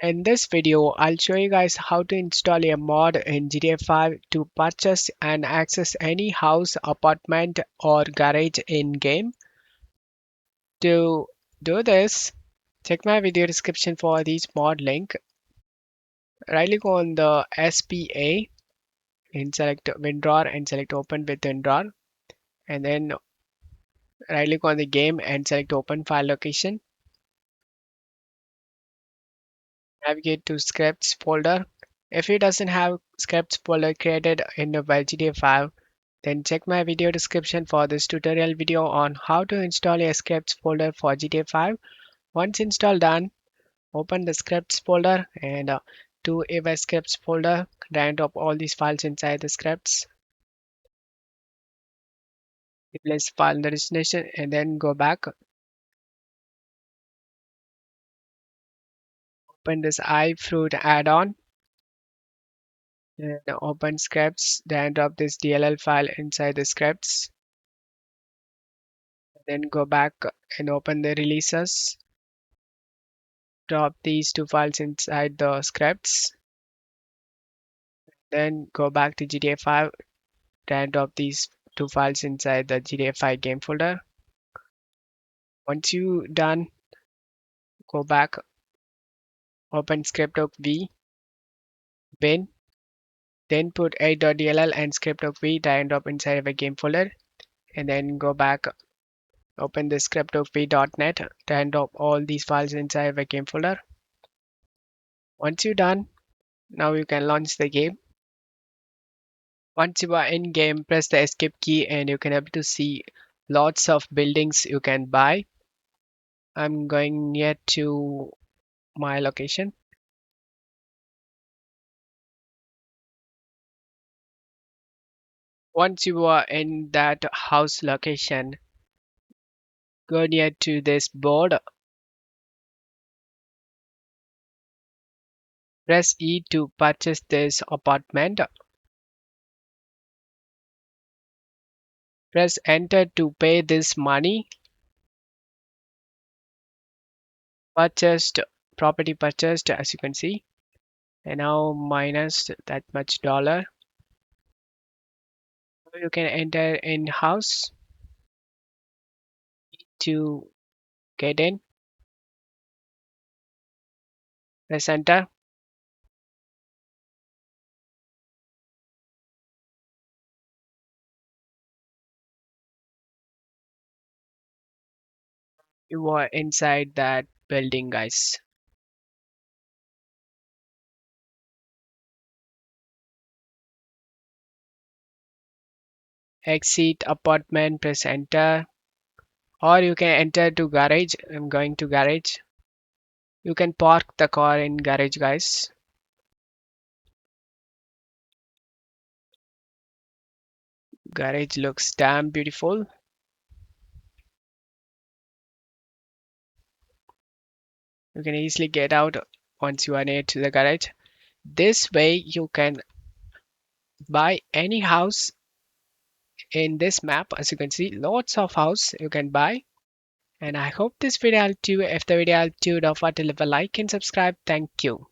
In this video, I'll show you guys how to install a mod in GTA 5 to purchase and access any house, apartment, or garage in game. To do this, check my video description for this mod link. Right click on the SPA and select WinRAR and select Open with WinRAR. And then right click on the game and select Open File Location. Navigate to scripts folder. If it doesn't have scripts folder created in the GTA 5, then check my video description for this tutorial video on how to install a scripts folder for GTA 5. Once installed done, open the scripts folder and to a scripts folder, drag and drop all these files inside the scripts. Replace file in the destination and then go back. Open this iFruit add-on and open scripts, drag and drop this DLL file inside the scripts. Then go back and open the releases. Drop these two files inside the scripts. Then go back to GTA 5 and drop these two files inside the GTA 5 game folder. Once you done, go back, open script.v bin, then put a.dll and script.v drag and drop inside of a game folder, and then go back, open the script.v.net, drag and drop all these files inside of a game folder. Once you're done, now you can launch the game. Once you are in game, press the escape key and you can able to see lots of buildings you can buy. I'm going near to my location. Once you are in that house location, go near to this board. Press E to purchase this apartment. Press enter to pay this money. Purchased, property purchased as you can see. And now minus that much dollar. You can enter in house to get in. Press enter. You are inside that building, guys. Exit apartment, press enter. Or you can enter to garage. I'm going to garage. You can park the car in garage, guys. Garage looks damn beautiful. You can easily get out once you are near to the garage. This way you can buy any house in this map. As you can see, lots of house you can buy. And I hope this video helped you. If the video helped you, don't forget to leave a like and subscribe. Thank you.